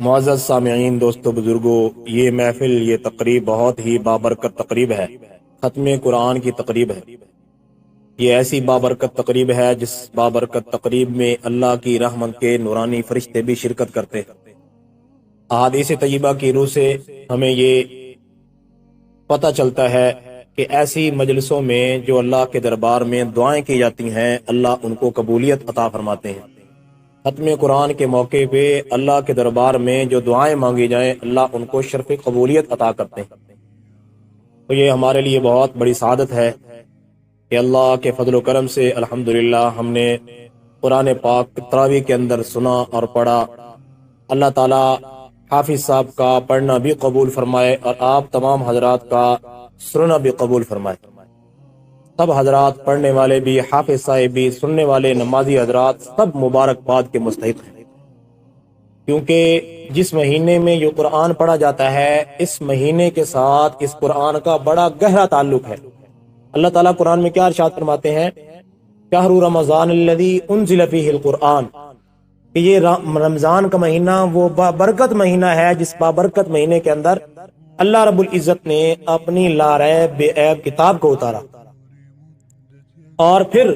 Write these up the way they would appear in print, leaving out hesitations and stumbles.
معزز سامعین، دوستو، بزرگوں، یہ محفل، یہ تقریب بہت ہی بابرکت تقریب ہے۔ ختم قرآن کی تقریب ہے۔ یہ ایسی بابرکت تقریب ہے جس بابرکت تقریب میں اللہ کی رحمت کے نورانی فرشتے بھی شرکت کرتے ہیں۔ احادیث طیبہ کی روح سے ہمیں یہ پتہ چلتا ہے کہ ایسی مجلسوں میں جو اللہ کے دربار میں دعائیں کی جاتی ہیں، اللہ ان کو قبولیت عطا فرماتے ہیں۔ ختم قرآن کے موقع پہ اللہ کے دربار میں جو دعائیں مانگی جائیں، اللہ ان کو شرف قبولیت عطا کرتے ہیں۔ تو یہ ہمارے لیے بہت بڑی سعادت ہے کہ اللہ کے فضل و کرم سے الحمدللہ ہم نے قرآن پاک تراویح کے اندر سنا اور پڑھا۔ اللہ تعالی حافظ صاحب کا پڑھنا بھی قبول فرمائے اور آپ تمام حضرات کا سننا بھی قبول فرمائے۔ سب حضرات پڑھنے والے بھی، حافظ صاحب بھی، سننے والے نمازی حضرات سب مبارکباد کے مستحق ہیں، کیونکہ جس مہینے میں یہ قرآن پڑھا جاتا ہے، اس مہینے کے ساتھ اس قرآن کا بڑا گہرا تعلق ہے۔ اللہ تعالیٰ قرآن میں کیا ارشاد فرماتے ہیں؟ شہر رمضان الذی انزل فیہ القرآن، کہ یہ رمضان کا مہینہ وہ بابرکت مہینہ ہے جس بابرکت مہینے کے اندر اللہ رب العزت نے اپنی لا ریب بے عیب کتاب کو اتارا۔ اور پھر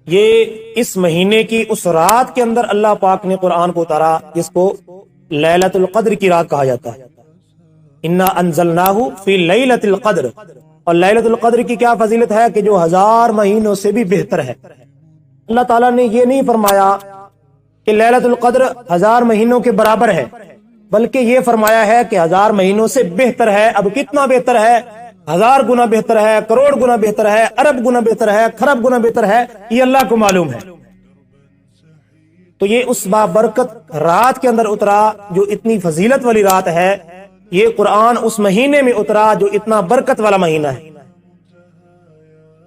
یہ اس مہینے کی اس رات کے اندر اللہ پاک نے قرآن کو اتارا، جس کو لیلۃ القدر کی رات کہا جاتا ہے۔ انا انزلناہ فی لیلۃ القدر، اور لیلۃ القدر کی کیا فضیلت ہے کہ جو 1000 مہینوں سے بھی بہتر ہے۔ اللہ تعالیٰ نے یہ نہیں فرمایا کہ لیلۃ القدر 1000 مہینوں کے برابر ہے، بلکہ یہ فرمایا ہے کہ 1000 مہینوں سے بہتر ہے۔ اب کتنا بہتر ہے؟ 1000 گنا بہتر ہے، کروڑ گنا بہتر ہے، ارب گنا بہتر ہے، خرب گنا بہتر ہے، یہ اللہ کو معلوم ہے۔ تو یہ اس بابرکت رات کے اندر اترا جو اتنی فضیلت والی رات ہے۔ یہ قرآن اس مہینے میں اترا جو اتنا برکت والا مہینہ ہے۔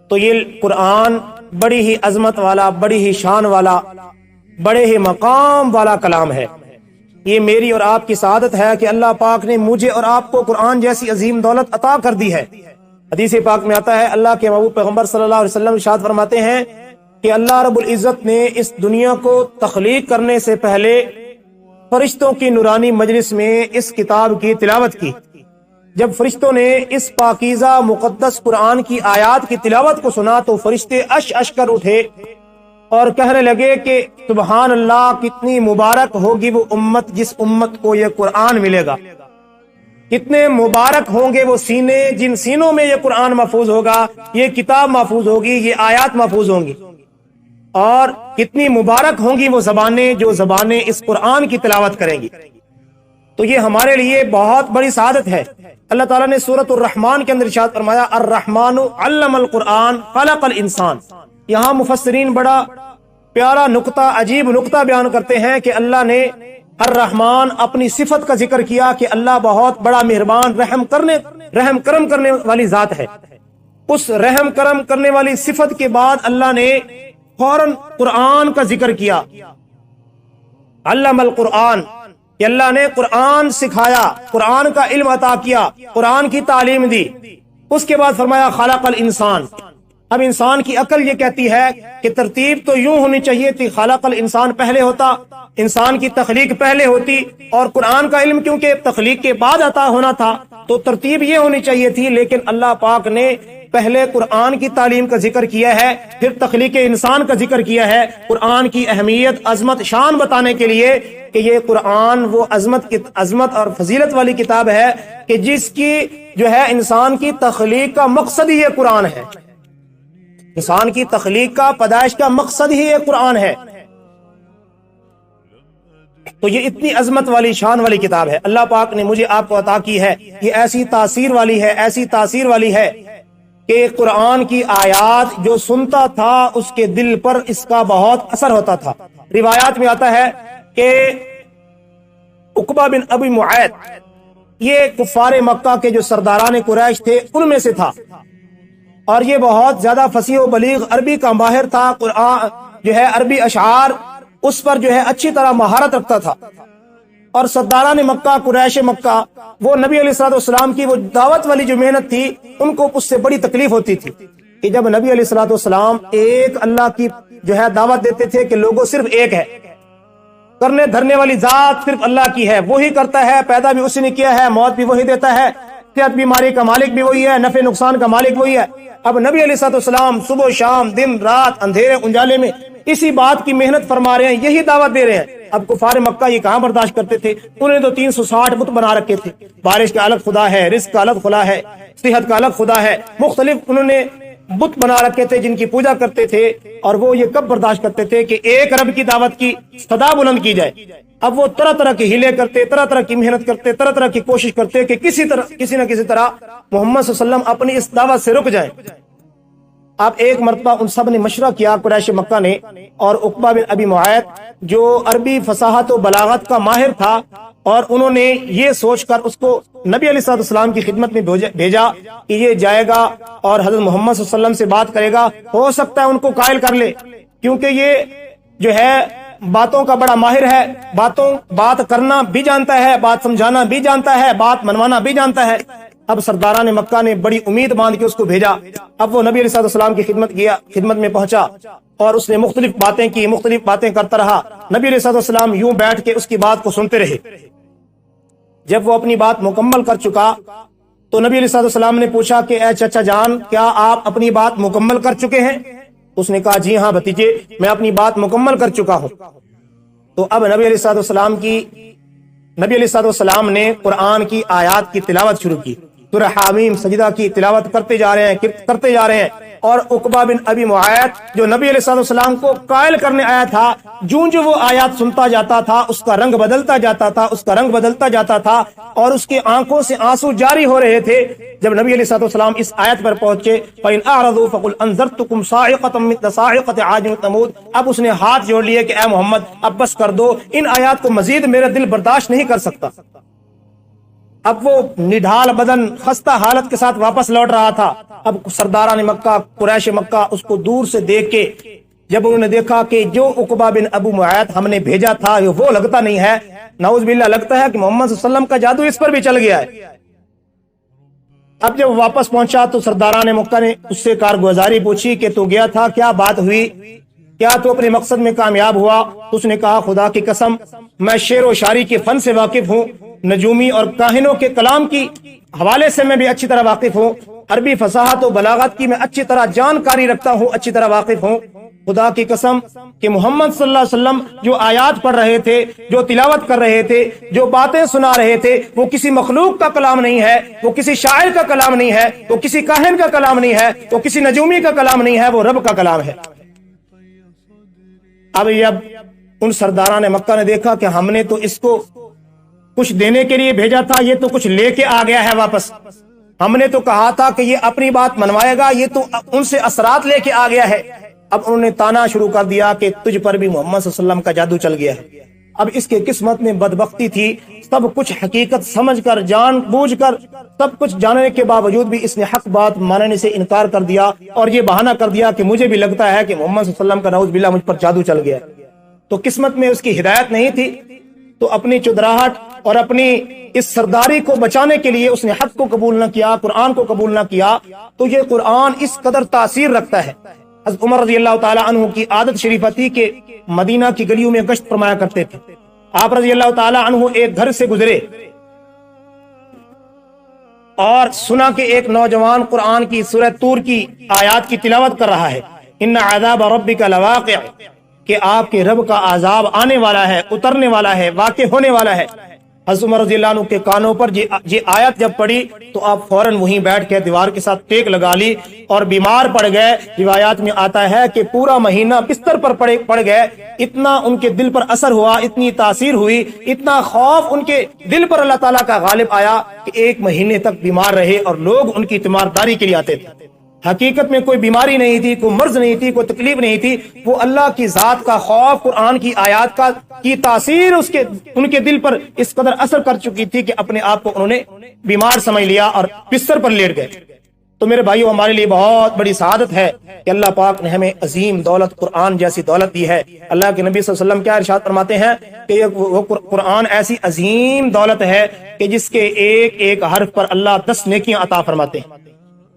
تو یہ قرآن بڑی ہی عظمت والا، بڑی ہی شان والا، بڑے ہی مقام والا کلام ہے۔ یہ میری اور آپ کی سعادت ہے کہ اللہ پاک نے مجھے اور آپ کو قرآن جیسی عظیم دولت عطا کر دی ہے۔ حدیث پاک میں آتا ہے، اللہ کے محبوب پیغمبر صلی اللہ علیہ وسلم ارشاد فرماتے ہیں کہ اللہ رب العزت نے اس دنیا کو تخلیق کرنے سے پہلے فرشتوں کی نورانی مجلس میں اس کتاب کی تلاوت کی۔ جب فرشتوں نے اس پاکیزہ مقدس قرآن کی آیات کی تلاوت کو سنا تو فرشتے اش اش کر اٹھے اور کہنے لگے کہ سبحان اللہ، کتنی مبارک ہوگی وہ امت جس امت کو یہ قرآن ملے گا۔ کتنے مبارک ہوں گے وہ سینے جن سینوں میں یہ قرآن محفوظ ہوگا، یہ کتاب محفوظ ہوگی، یہ آیات محفوظ ہوں گی۔ اور کتنی مبارک ہوں گی وہ زبانیں جو زبانیں اس قرآن کی تلاوت کریں گی۔ تو یہ ہمارے لیے بہت بڑی سعادت ہے۔ اللہ تعالیٰ نے سورۃ الرحمن کے اندر ارشاد فرمایا، الرحمن علم القرآن خلق الانسان۔ یہاں مفسرین بڑا پیارا نقطہ، عجیب نقطہ بیان کرتے ہیں کہ اللہ نے الرحمن اپنی صفت کا ذکر کیا کہ اللہ بہت بڑا مہربان، رحم کرم کرنے والی ذات ہے۔ اس رحم کرم کرنے والی صفت کے بعد اللہ نے فوراً قرآن کا ذکر کیا، علم القرآن، کہ اللہ نے قرآن سکھایا، قرآن کا علم عطا کیا، قرآن کی تعلیم دی۔ اس کے بعد فرمایا خلق الانسان۔ اب انسان کی عقل یہ کہتی ہے کہ ترتیب تو یوں ہونی چاہیے تھی، خلق الانسان پہلے ہوتا، انسان کی تخلیق پہلے ہوتی، اور قرآن کا علم کیونکہ تخلیق کے بعد عطا ہونا تھا تو ترتیب یہ ہونی چاہیے تھی۔ لیکن اللہ پاک نے پہلے قرآن کی تعلیم کا ذکر کیا ہے، پھر تخلیق انسان کا ذکر کیا ہے، قرآن کی اہمیت، عظمت، شان بتانے کے لیے کہ یہ قرآن وہ عظمت اور فضیلت والی کتاب ہے کہ جس کی جو ہے انسان کی تخلیق کا مقصد ہی یہ قرآن ہے۔ انسان کی تخلیق کا، پیدائش کا مقصد ہی یہ قرآن ہے۔ تو یہ اتنی عظمت والی، شان والی کتاب ہے، اللہ پاک نے مجھے آپ کو عطا کی ہے۔ یہ ایسی تاثیر والی ہے، ایسی تاثیر والی ہے کہ قرآن کی آیات جو سنتا تھا اس کے دل پر اس کا بہت اثر ہوتا تھا۔ روایات میں آتا ہے کہ عقبہ بن ابی معیط، یہ کفار مکہ کے جو سرداران قریش تھے ان میں سے تھا، اور یہ بہت زیادہ فصیح و بلیغ عربی کا ماہر تھا۔ قرآن جو ہے عربی اشعار اس پر جو ہے اچھی طرح مہارت رکھتا تھا۔ اور سرداران مکہ، قریش مکہ، وہ نبی علیہ الصلوۃ والسلام کی وہ دعوت والی جو محنت تھی ان کو اس سے بڑی تکلیف ہوتی تھی کہ جب نبی علیہ الصلوۃ والسلام ایک اللہ کی جو ہے دعوت دیتے تھے کہ لوگوں صرف ایک ہے، کرنے دھرنے والی ذات صرف اللہ کی ہے، وہی کرتا ہے، پیدا بھی اسی نے کیا ہے، موت بھی وہی دیتا ہے، صحت بیماری کا مالک بھی وہی ہے، نفع نقصان کا مالک وہی ہے۔ اب نبی علیہ الصلوۃ والسلام صبح و شام، دن رات، اندھیرے انجالے میں اسی بات کی محنت فرما رہے ہیں، یہی دعوت دے رہے ہیں۔ اب کفار مکہ یہ کہاں برداشت کرتے تھے؟ انہوں نے تو 360 بت بنا رکھے تھے، بارش کا الگ خدا ہے، رزق کا الگ خدا ہے، صحت کا الگ خدا ہے، مختلف انہوں نے بت بنا رکھے تھے جن کی پوجا کرتے تھے، اور وہ یہ کب برداشت کرتے تھے کہ ایک رب کی دعوت کی صدا بلند کی جائے۔ اب وہ طرح طرح کی ہیلے کرتے، طرح طرح کی محنت کرتے، طرح طرح کی کوشش کرتے کہ کسی نہ کسی طرح محمد صلی اللہ علیہ وسلم اپنی اس دعوت سے رک جائیں۔ اب ایک مرتبہ ان سب نے مشورہ کیا، قریش مکہ نے، اور عقبہ بن ابی معیط جو عربی فصاحت و بلاغت کا ماہر تھا، اور انہوں نے یہ سوچ کر اس کو نبی علیہ الصلوۃ والسلام کی خدمت میں بھیجا کہ یہ جائے گا اور حضرت محمد صلی اللہ علیہ وسلم سے بات کرے گا، ہو سکتا ہے ان کو قائل کر لے، کیونکہ یہ جو ہے باتوں کا بڑا ماہر ہے، بات کرنا بھی جانتا ہے، بات سمجھانا بھی جانتا ہے، بات منوانا بھی جانتا ہے۔ اب سرداران مکہ نے بڑی امید باندھ کے اس کو بھیجا۔ اب وہ نبی علیہ الصلوۃ والسلام کی خدمت میں پہنچا، اور اس نے مختلف باتیں کی، مختلف باتیں کرتا رہا۔ نبی علیہ الصلوۃ والسلام یوں بیٹھ کے اس کی بات کو سنتے رہے۔ جب وہ اپنی بات مکمل کر چکا تو نبی علیہ الصلوۃ والسلام نے پوچھا کہ اے چچا جان، کیا آپ اپنی بات مکمل کر چکے ہیں؟ اس نے کہا جی ہاں بھتیجے، میں اپنی بات مکمل کر چکا ہوں۔ تو اب نبی علیہ الصلوۃ والسلام نے قرآن کی آیات کی تلاوت شروع کی، سورہ حامیم سجدہ کی تلاوت کرتے جا رہے ہیں، اور عقبہ بن ابی معیط جو نبی علیہ الصلوۃ والسلام کو قائل کرنے آیا تھا، جو وہ آیات سنتا جاتا تھا اس کا رنگ بدلتا جاتا تھا، اور اس کی آنکھوں سے آنسو جاری ہو رہے تھے۔ جب نبی علیہ الصلوۃ والسلام اس آیت پر پہنچے، فَإِنْ أَعْرَضُوا فَقُلْ أَنذَرْتُكُمْ صَاعِقَةً مِثْلَ صَاعِقَةِ عَادٍ وَثَمُودَ، اب اس نے ہاتھ جوڑ لیے کہ اے محمد اب بس کر دو، ان آیات کو مزید میرا دل برداشت نہیں کر سکتا۔ اب وہ نڈھال بدن خستہ حالت کے ساتھ واپس لوٹ رہا تھا۔ اب سرداران مکہ، قریش مکہ اس کو دور سے دیکھ کے جب انہوں نے دیکھا کہ جو عقبہ بن ابو معیط ہم نے بھیجا تھا وہ لگتا نہیں ہے، نعوذ باللہ لگتا ہے کہ محمد صلی اللہ علیہ وسلم کا جادو اس پر بھی چل گیا ہے۔ اب جب واپس پہنچا تو سرداران مکہ نے اس سے کارگزاری پوچھی کہ تو گیا تھا، کیا بات ہوئی، کیا تو اپنے مقصد میں کامیاب ہوا؟ تو اس نے کہا خدا کی قسم میں شعر و شاعری کے فن سے واقف ہوں، نجومی اور کاہنوں کے کلام کی حوالے سے میں بھی اچھی طرح واقف ہوں، عربی فصاحت و بلاغت کی میں اچھی طرح جانکاری رکھتا ہوں، اچھی طرح واقف ہوں۔ خدا کی قسم کہ محمد صلی اللہ علیہ وسلم جو آیات پڑھ رہے تھے، جو تلاوت کر رہے تھے، جو باتیں سنا رہے تھے، وہ کسی مخلوق کا کلام نہیں ہے، وہ کسی شاعر کا کلام نہیں ہے، وہ کسی کاہن کا کلام نہیں ہے، وہ کسی نجومی کا کلام نہیں ہے، وہ رب کا کلام ہے۔ اب ان سرداران مکہ نے دیکھا کہ ہم نے تو اس کو کچھ دینے کے لیے بھیجا تھا، یہ تو کچھ لے کے آ گیا ہے واپس، ہم نے تو کہا تھا کہ یہ اپنی بات منوائے گا، یہ تو ان سے اثرات لے کے آ گیا ہے۔ اب انہوں نے تانا شروع کر دیا کہ تجھ پر بھی محمد صلی اللہ علیہ وسلم کا جادو چل گیا ہے۔ اب اس کے قسمت میں بدبختی تھی، سب کچھ حقیقت سمجھ کر، جان بوجھ کر، سب کچھ جاننے کے باوجود بھی اس نے حق بات ماننے سے انکار کر دیا، اور یہ بہانہ کر دیا کہ مجھے بھی لگتا ہے کہ محمد صلی اللہ علیہ وسلم کا نعوذ باللہ مجھ پر جادو چل گیا۔ تو قسمت میں اس کی ہدایت نہیں تھی، تو اپنی چدراہٹ اور اپنی اس سرداری کو بچانے کے لیے اس نے حق کو قبول نہ کیا، قرآن کو قبول نہ کیا۔ تو یہ قرآن اس قدر تاثیر رکھتا ہے۔ حضرت عمر رضی اللہ تعالی عنہ کی عادت شریفہ تھی کہ مدینہ کی گلیوں میں گشت فرمایا کرتے تھے۔ آپ رضی اللہ تعالی عنہ ایک گھر سے گزرے اور سنا کہ ایک نوجوان قرآن کی سورہ طور کی آیات کی تلاوت کر رہا ہے، ان عذاب ربک لواقع، کہ آپ کے رب کا عذاب آنے والا ہے، اترنے والا ہے، واقع ہونے والا ہے۔ حضرت عمر رضی اللہ عنہ کے کانوں پر یہ آیت جب پڑی تو آپ فوراً وہیں بیٹھ کے دیوار کے ساتھ ٹیک لگا لی اور بیمار پڑ گئے۔ روایات میں آتا ہے کہ پورا مہینہ بستر پر پڑ گئے، اتنا ان کے دل پر اثر ہوا، اتنی تاثیر ہوئی، اتنا خوف ان کے دل پر اللہ تعالیٰ کا غالب آیا کہ 1 مہینے تک بیمار رہے، اور لوگ ان کی تیمارداری کے لیے آتے تھے۔ حقیقت میں کوئی بیماری نہیں تھی، کوئی مرض نہیں تھی، کوئی تکلیف نہیں تھی، وہ اللہ کی ذات کا خوف، قرآن کی آیات کی تاثیر ان کے دل پر اس قدر اثر کر چکی تھی کہ اپنے آپ کو انہوں نے بیمار سمجھ لیا اور بستر پر لیٹ گئے۔ تو میرے بھائیو، ہمارے لیے بہت بڑی سعادت ہے کہ اللہ پاک نے ہمیں عظیم دولت قرآن جیسی دولت دی ہے۔ اللہ کے نبی صلی اللہ علیہ وسلم کیا ارشاد فرماتے ہیں کہ وہ قرآن ایسی عظیم دولت ہے کہ جس کے ایک ایک حرف پر اللہ 10 نیکیاں عطا فرماتے ہیں،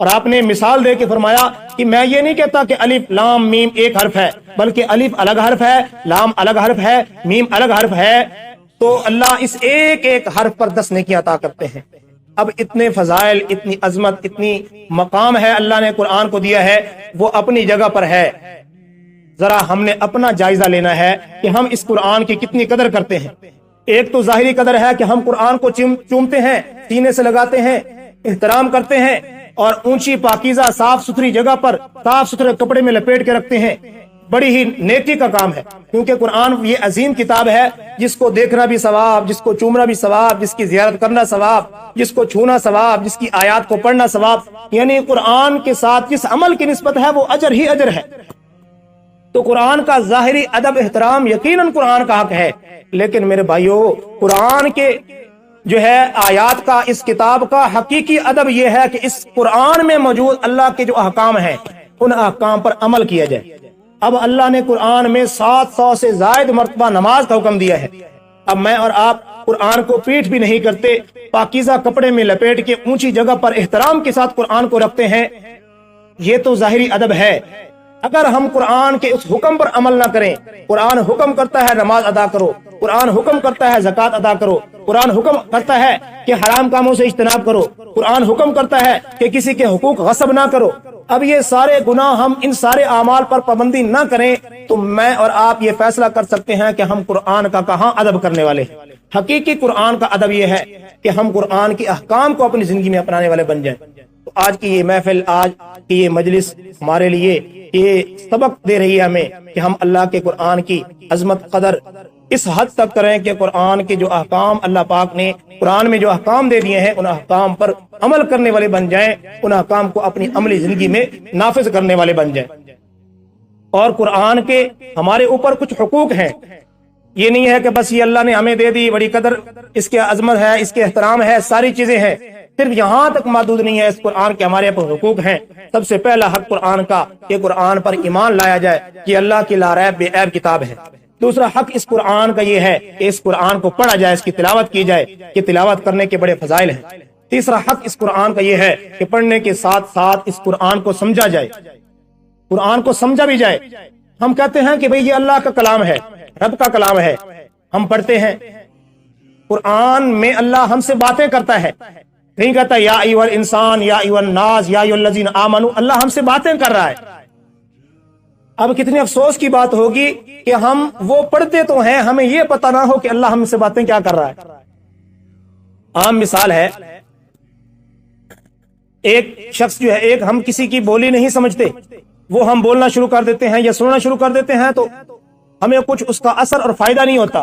اور آپ نے مثال دے کے فرمایا کہ میں یہ نہیں کہتا کہ الف لام میم ایک حرف ہے، بلکہ الف الگ حرف ہے، لام الگ حرف ہے، میم الگ حرف ہے، تو اللہ اس ایک ایک حرف پر 10 نیکیاں عطا کرتے ہیں۔ اب اتنے فضائل، اتنی عظمت، اتنی مقام ہے اللہ نے قرآن کو دیا ہے، وہ اپنی جگہ پر ہے۔ ذرا ہم نے اپنا جائزہ لینا ہے کہ ہم اس قرآن کی کتنی قدر کرتے ہیں۔ ایک تو ظاہری قدر ہے کہ ہم قرآن کو چومتے ہیں، سینے سے لگاتے ہیں، احترام کرتے ہیں، اور اونچی پاکیزہ صاف ستھری جگہ پر صاف ستھرے کپڑے میں لپیٹ کے رکھتے ہیں۔ بڑی ہی نیکی کا کام ہے، کیونکہ قرآن یہ عظیم کتاب ہے جس کو دیکھنا بھی ثواب، جس کو چومنا بھی ثواب، جس کی زیارت کرنا ثواب، جس کو چھونا ثواب، جس کی آیات کو پڑھنا ثواب، یعنی قرآن کے ساتھ جس عمل کی نسبت ہے وہ اجر ہی اجر ہے۔ تو قرآن کا ظاہری ادب احترام یقیناً قرآن کا حق ہے، لیکن میرے بھائیو قرآن کے جو ہے آیات کا، اس کتاب کا حقیقی ادب یہ ہے کہ اس قرآن میں موجود اللہ کے جو احکام ہیں ان احکام پر عمل کیا جائے۔ اب اللہ نے قرآن میں 700 سے زائد مرتبہ نماز کا حکم دیا ہے۔ اب میں اور آپ قرآن کو پیٹ بھی نہیں کرتے، پاکیزہ کپڑے میں لپیٹ کے اونچی جگہ پر احترام کے ساتھ قرآن کو رکھتے ہیں، یہ تو ظاہری ادب ہے۔ اگر ہم قرآن کے اس حکم پر عمل نہ کریں، قرآن حکم کرتا ہے نماز ادا کرو، قرآن حکم کرتا ہے زکوٰۃ ادا کرو، قرآن حکم کرتا ہے کہ حرام کاموں سے اجتناب کرو، قرآن حکم کرتا ہے کہ کسی کے حقوق غصب نہ کرو، اب یہ سارے گناہ ہم ان سارے اعمال پر پابندی نہ کریں تو میں اور آپ یہ فیصلہ کر سکتے ہیں کہ ہم قرآن کا کہاں ادب کرنے والے ہیں۔ حقیقی قرآن کا ادب یہ ہے کہ ہم قرآن کے احکام کو اپنی زندگی میں اپنانے والے بن جائیں۔ تو آج کی یہ محفل، آج کی یہ مجلس ہمارے لیے یہ سبق دے رہی ہے ہمیں کہ ہم اللہ کے قرآن کی عظمت قدر اس حد تک کریں کہ قرآن کے جو احکام اللہ پاک نے قرآن میں جو احکام دے دیے ہیں ان احکام پر عمل کرنے والے بن جائیں، ان احکام کو اپنی عملی زندگی میں نافذ کرنے والے بن جائیں۔ اور قرآن کے ہمارے اوپر کچھ حقوق ہیں، یہ نہیں ہے کہ بس یہ اللہ نے ہمیں دے دی، بڑی قدر اس کے عظمت ہے، اس کے احترام ہے، ساری چیزیں ہیں، صرف یہاں تک محدود نہیں ہے۔ اس قرآن کے ہمارے پر حقوق ہیں۔ سب سے پہلا حق قرآن کا کہ قرآن پر ایمان لایا جائے کہ اللہ کی لا ریب بے عیب کتاب ہے۔ دوسرا حق اس قرآن کا یہ ہے کہ اس قرآن کو پڑھا جائے، اس کی تلاوت کی جائے، کہ تلاوت کرنے کے بڑے فضائل ہیں۔ تیسرا حق اس قرآن کا یہ ہے کہ پڑھنے کے ساتھ ساتھ اس قرآن کو سمجھا جائے، قرآن کو سمجھا بھی جائے۔ ہم کہتے ہیں کہ بھئی یہ اللہ کا کلام ہے، رب کا کلام ہے، ہم پڑھتے ہیں قرآن میں اللہ ہم سے باتیں کرتا ہے، نہیں کہتا یا ایھا الانسان یا ایھا الناس یا ایھا الذین آمنوا، اللہ ہم سے باتیں کر رہا ہے۔ اب کتنی افسوس کی بات ہوگی کہ ہم وہ پڑھتے تو ہیں، ہمیں یہ پتہ نہ ہو کہ اللہ ہم سے باتیں کیا کر رہا ہے۔ عام مثال ہے، ایک شخص جو ہے، ایک ہم کسی کی بولی نہیں سمجھتے، وہ ہم بولنا شروع کر دیتے ہیں یا سننا شروع کر دیتے ہیں تو ہمیں کچھ اس کا اثر اور فائدہ نہیں ہوتا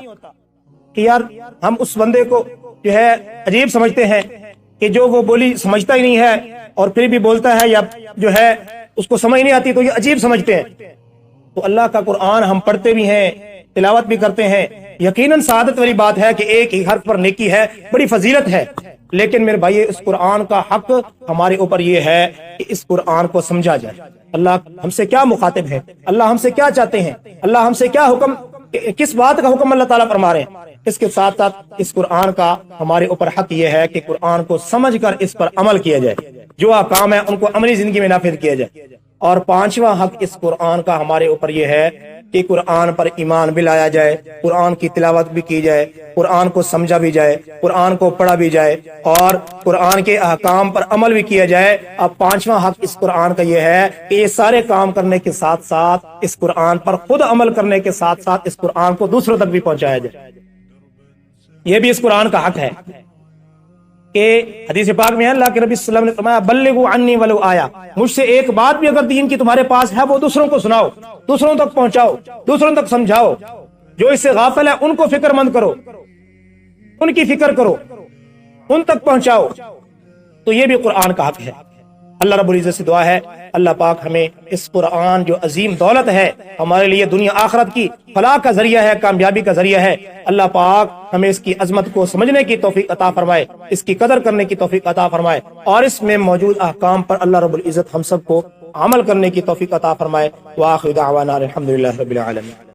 کہ یار ہم اس بندے کو جو ہے عجیب سمجھتے ہیں کہ جو وہ بولی سمجھتا ہی نہیں ہے اور پھر بھی بولتا ہے، یا جو ہے اس کو سمجھ نہیں آتی تو یہ عجیب سمجھتے ہیں۔ تو اللہ کا قرآن ہم پڑھتے بھی ہیں، تلاوت بھی کرتے ہیں، یقیناً سعادت والی بات ہے کہ ایک ہی حرف پر نیکی ہے، بڑی فضیلت ہے، لیکن میرے بھائی اس قرآن کا حق ہمارے اوپر یہ ہے کہ اس قرآن کو سمجھا جائے۔ اللہ ہم سے کیا مخاطب ہے، اللہ ہم سے کیا چاہتے ہیں، اللہ ہم سے کیا حکم، کس بات کا حکم اللہ تعالیٰ فرما رہے ہیں۔ اس کے ساتھ ساتھ اس قرآن کا ہمارے اوپر حق یہ ہے کہ قرآن کو سمجھ کر اس پر عمل کیا جائے، جو احکام ہے ان کو عملی زندگی میں نافذ کیا جائے۔ اور پانچواں حق اس قرآن کا ہمارے اوپر یہ ہے کہ قرآن پر ایمان بھی لایا جائے، قرآن کی تلاوت بھی کی جائے، قرآن کو سمجھا بھی جائے، قرآن کو پڑھا بھی جائے، اور قرآن کے احکام پر عمل بھی کیا جائے۔ اب پانچواں حق اس قرآن کا یہ ہے کہ یہ سارے کام کرنے کے ساتھ ساتھ اس قرآن پر خود عمل کرنے کے ساتھ ساتھ اس قرآن کو دوسروں تک بھی پہنچایا جائے۔ یہ بھی اس قرآن کا حق ہے کہ حدیث پاک میں اللہ کے نبی صلی اللہ علیہ وسلم نے فرمایا بلغوا عنی ولو آیا، مجھ سے ایک بات بھی اگر دین کی تمہارے پاس ہے وہ دوسروں کو سناؤ، دوسروں تک پہنچاؤ، دوسروں تک سمجھاؤ۔ جو اس سے غافل ہے ان کو فکر مند کرو، ان کی فکر کرو، ان تک پہنچاؤ۔ تو یہ بھی قرآن کا حق ہے۔ اللہ رب العزت سے دعا ہے اللہ پاک ہمیں اس قرآن جو عظیم دولت ہے ہمارے لیے دنیا آخرت کی فلاح کا ذریعہ ہے، کامیابی کا ذریعہ ہے، اللہ پاک ہمیں اس کی عظمت کو سمجھنے کی توفیق عطا فرمائے، اس کی قدر کرنے کی توفیق عطا فرمائے، اور اس میں موجود احکام پر اللہ رب العزت ہم سب کو عمل کرنے کی توفیق عطا فرمائے۔ وآخر دعوانا الحمدللہ رب العالمین۔